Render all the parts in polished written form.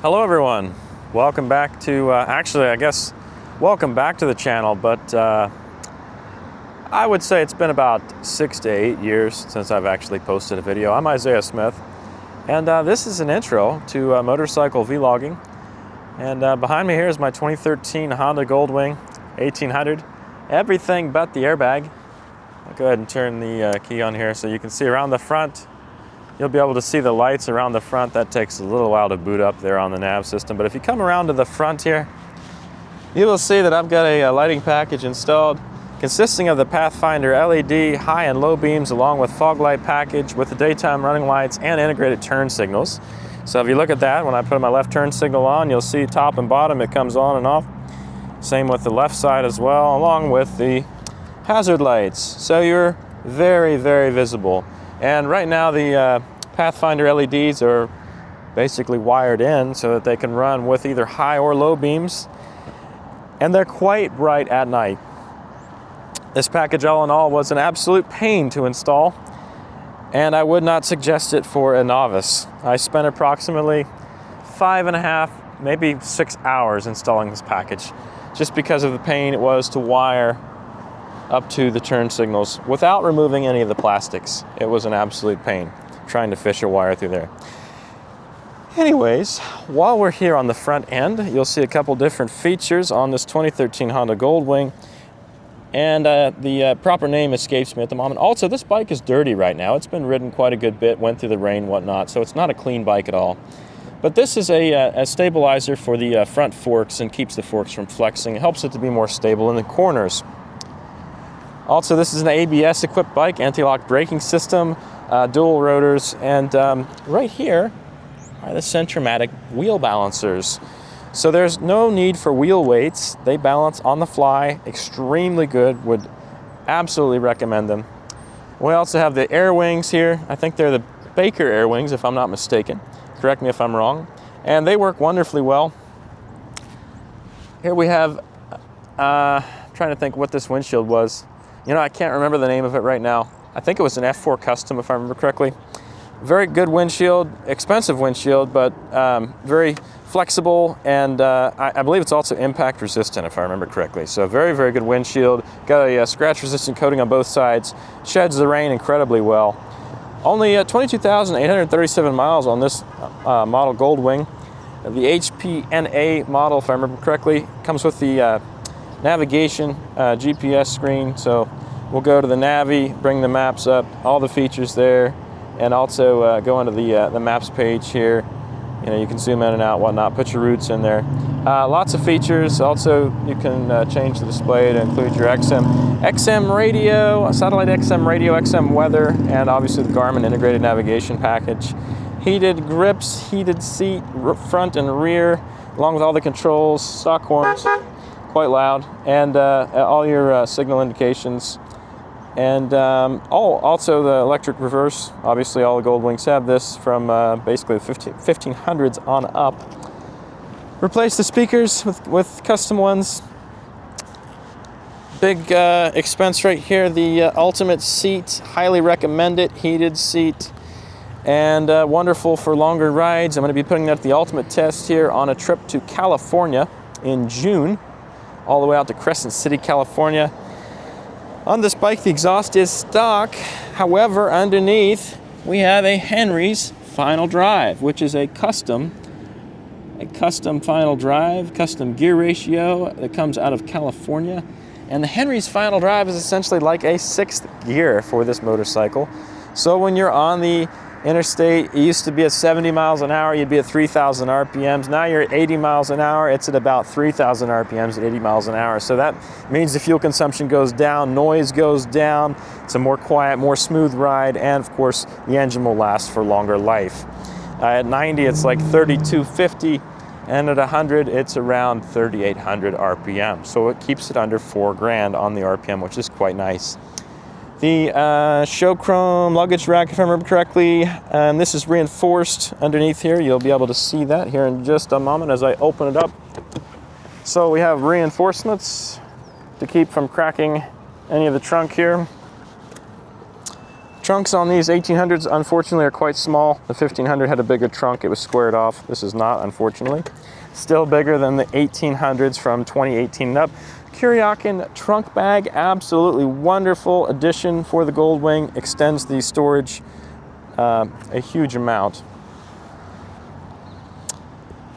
Hello everyone, welcome back to, welcome back to the channel, but I would say it's been about 6 to 8 years since I've actually posted a video. I'm Isaiah Smith, and this is an intro to motorcycle vlogging. And behind me here is my 2013 Honda Goldwing 1800, everything but the airbag. I'll go ahead and turn the key on here so you can see around the front. You'll be able to see the lights around the front. That takes a little while to boot up there on the nav system. But if you come around to the front here, you will see that I've got a lighting package installed consisting of the Pathfinder LED high and low beams along with fog light package with the daytime running lights and integrated turn signals. So if you look at that, when I put my left turn signal on, you'll see top and bottom it comes on and off. Same with the left side as well, along with the hazard lights. So you're very, very visible. And right now the Pathfinder LEDs are basically wired in so that they can run with either high or low beams, and they're quite bright at night. This package all in all was an absolute pain to install, and I would not suggest it for a novice. I spent approximately 5.5, maybe 6 hours installing this package just because of the pain it was to wire up to the turn signals without removing any of the plastics. It was an absolute pain trying to fish a wire through there. Anyways, while we're here on the front end, you'll see a couple different features on this 2013 Honda Goldwing, and the proper name escapes me at the moment. Also, this bike is dirty right now. It's been ridden quite a good bit, went through the rain, whatnot, so it's not a clean bike at all. But this is a stabilizer for the front forks and keeps the forks from flexing. It helps it to be more stable in the corners. Also, this is an ABS equipped bike, anti-lock braking system, dual rotors, and right here are the Centromatic wheel balancers. So there's no need for wheel weights. They balance on the fly, extremely good, would absolutely recommend them. We also have the air wings here. I think they're the Baker air wings, if I'm not mistaken. Correct me if I'm wrong. And they work wonderfully well. Here we have, trying to think what this windshield was. You know, I can't remember the name of it right now. I think it was an F4 Custom, if I remember correctly. Very good windshield, expensive windshield, but very flexible, and I believe it's also impact resistant, if I remember correctly. So very, very good windshield. Got a scratch resistant coating on both sides. Sheds the rain incredibly well. Only 22,837 miles on this model Goldwing. The HPNA model, if I remember correctly, comes with the navigation GPS screen, so we'll go to the Navi, bring the maps up, all the features there, and also go into the maps page here. You know, you can zoom in and out, whatnot, put your routes in there. Lots of features. Also, you can change the display to include your XM radio, satellite XM radio, XM weather, and obviously the Garmin integrated navigation package. Heated grips, heated seat, front and rear, along with all the controls, stock horns, quite loud, and all your signal indications, and also the electric reverse. Obviously all the Goldwings have this from basically the 1500s on up. Replace the speakers with custom ones. Big expense right here, the ultimate seat, highly recommend it, heated seat, and wonderful for longer rides. I'm going to be putting that the ultimate test here on a trip to California in June, all the way out to Crescent City, California. On this bike, the exhaust is stock. However, underneath, we have a Henry's Final Drive, which is a custom final drive, custom gear ratio that comes out of California. And the Henry's Final Drive is essentially like a 6th gear for this motorcycle. So when you're on the interstate, it used to be at 70 miles an hour, you'd be at 3,000 RPMs. Now you're at 80 miles an hour, it's at about 3,000 RPMs at 80 miles an hour. So that means the fuel consumption goes down, noise goes down, it's a more quiet, more smooth ride, and of course, the engine will last for longer life. At 90, it's like 3,250, and at 100, it's around 3,800 RPM. So it keeps it under 4 grand on the RPM, which is quite nice. The show chrome luggage rack, if I remember correctly, and this is reinforced underneath here. You'll be able to see that here in just a moment as I open it up. So we have reinforcements to keep from cracking any of the trunk here. Trunks on these 1800s, unfortunately, are quite small. The 1500 had a bigger trunk. It was squared off. This is not, unfortunately. Still bigger than the 1800s from 2018 and up. Kuryakin trunk bag, absolutely wonderful addition for the Goldwing. Extends the storage a huge amount.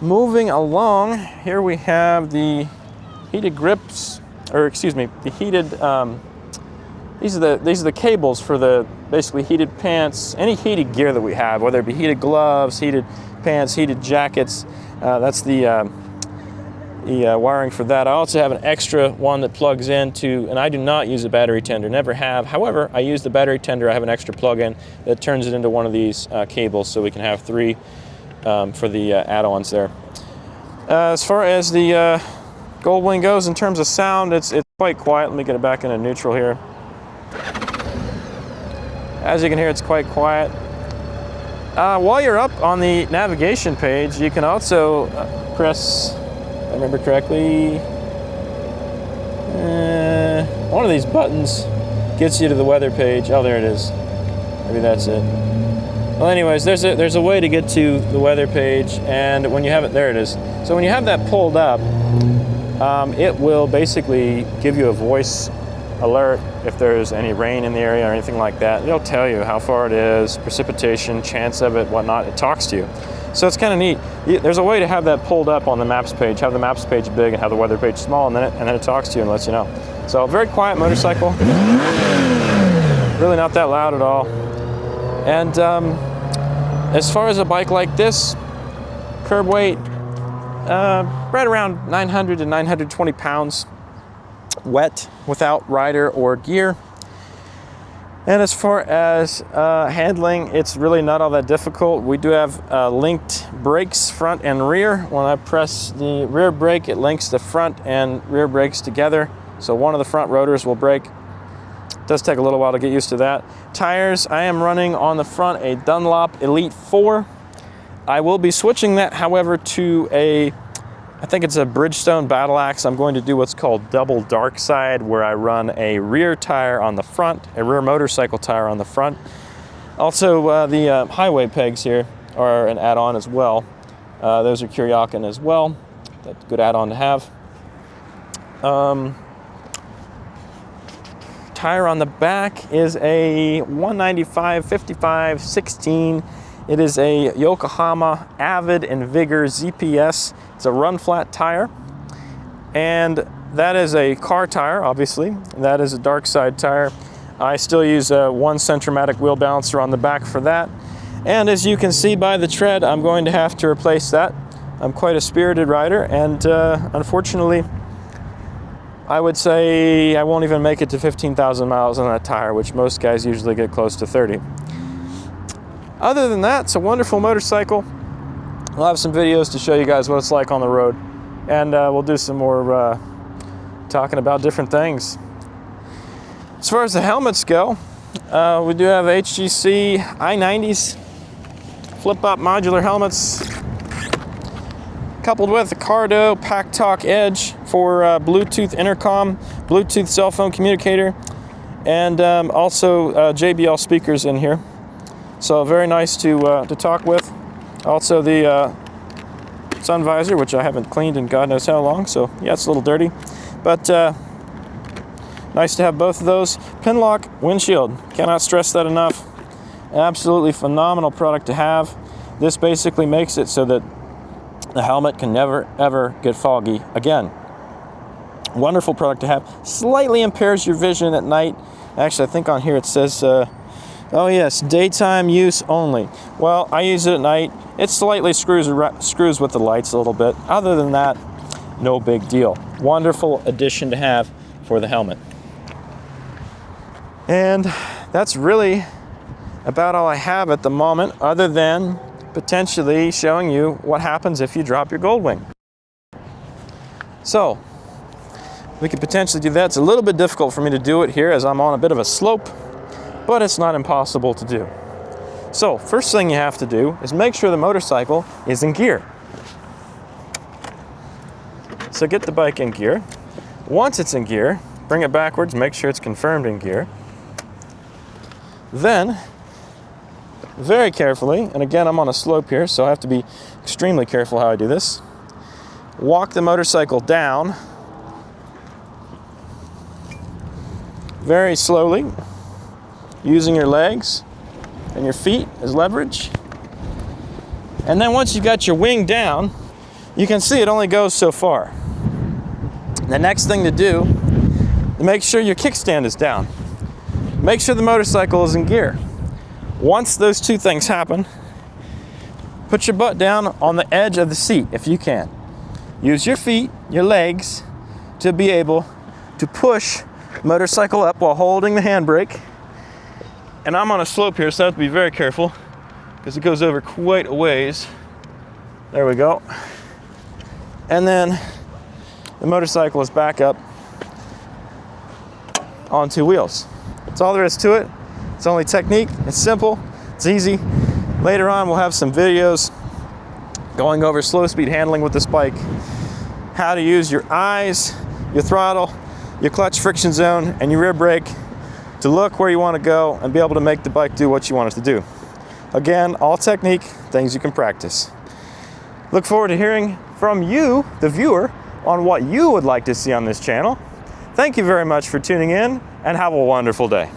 Moving along, here we have the heated grips, or excuse me, the heated, these are the cables for the basically heated pants, any heated gear that we have, whether it be heated gloves, heated pants, heated jackets. That's the wiring for that. I also have an extra one that plugs into, and I do not use a battery tender, never have. However, I use the battery tender. I have an extra plug-in that turns it into one of these cables, so we can have 3 for the add-ons there. As far as the Goldwing goes, in terms of sound, it's quite quiet. Let me get it back into neutral here. As you can hear, it's quite quiet. While you're up on the navigation page, you can also press, if I remember correctly, one of these buttons gets you to the weather page. Oh, there it is. Maybe that's it. Well, anyways, there's a way to get to the weather page, and when you have it, there it is. So when you have that pulled up, it will basically give you a voice alert if there's any rain in the area or anything like that. It'll tell you how far it is, precipitation, chance of it, whatnot. It talks to you. So it's kind of neat. There's a way to have that pulled up on the maps page, have the maps page big and have the weather page small, and then it talks to you and lets you know. So very quiet motorcycle. Really not that loud at all. And as far as a bike like this, curb weight, right around 900 to 920 pounds. Wet, without rider or gear. And as far as handling, it's really not all that difficult. We do have linked brakes, front and rear. When I press the rear brake, it links the front and rear brakes together. So one of the front rotors will brake. It does take a little while to get used to that. Tires, I am running on the front a Dunlop Elite 4. I will be switching that, however, to I think it's a Bridgestone Battle Axe. I'm going to do what's called double dark side, where I run a rear tire on the front, a rear motorcycle tire on the front. Also, the highway pegs here are an add-on as well. Those are Kuryakin as well. That's a good add-on to have. Tire on the back is a 195/55/16. It is a Yokohama Avid and Vigor ZPS. It's a run flat tire. And that is a car tire, obviously. That is a dark side tire. I still use one Centromatic wheel balancer on the back for that. And as you can see by the tread, I'm going to have to replace that. I'm quite a spirited rider, and unfortunately, I would say I won't even make it to 15,000 miles on that tire, which most guys usually get close to 30. Other than that, it's a wonderful motorcycle. We'll have some videos to show you guys what it's like on the road, and we'll do some more talking about different things. As far as the helmets go, we do have HGC I-90s, flip-up modular helmets, coupled with the Cardo Pack Talk Edge for Bluetooth intercom, Bluetooth cell phone communicator, and also JBL speakers in here. So very nice to talk with. Also the sun visor, which I haven't cleaned in God knows how long, so yeah, it's a little dirty. But nice to have both of those. Pinlock windshield, cannot stress that enough. Absolutely phenomenal product to have. This basically makes it so that the helmet can never ever get foggy again. Wonderful product to have. Slightly impairs your vision at night. Actually, I think on here it says, oh yes, daytime use only. Well, I use it at night. It slightly screws with the lights a little bit. Other than that, no big deal. Wonderful addition to have for the helmet. And that's really about all I have at the moment, other than potentially showing you what happens if you drop your Goldwing. So, we could potentially do that. It's a little bit difficult for me to do it here as I'm on a bit of a slope, but it's not impossible to do. So, first thing you have to do is make sure the motorcycle is in gear. So get the bike in gear. Once it's in gear, bring it backwards, make sure it's confirmed in gear. Then, very carefully, and again, I'm on a slope here, so I have to be extremely careful how I do this. Walk the motorcycle down very slowly, using your legs and your feet as leverage. And then once you've got your wing down, you can see it only goes so far. The next thing to do, make sure your kickstand is down. Make sure the motorcycle is in gear. Once those two things happen, put your butt down on the edge of the seat if you can. Use your feet, your legs, to be able to push the motorcycle up while holding the handbrake. And I'm on a slope here, so I have to be very careful because it goes over quite a ways. There we go. And then the motorcycle is back up on two wheels. That's all there is to it. It's only technique. It's simple. It's easy. Later on, we'll have some videos going over slow speed handling with this bike, how to use your eyes, your throttle, your clutch friction zone, and your rear brake to look where you want to go and be able to make the bike do what you want it to do. Again, all technique, things you can practice. Look forward to hearing from you, the viewer, on what you would like to see on this channel. Thank you very much for tuning in, and have a wonderful day.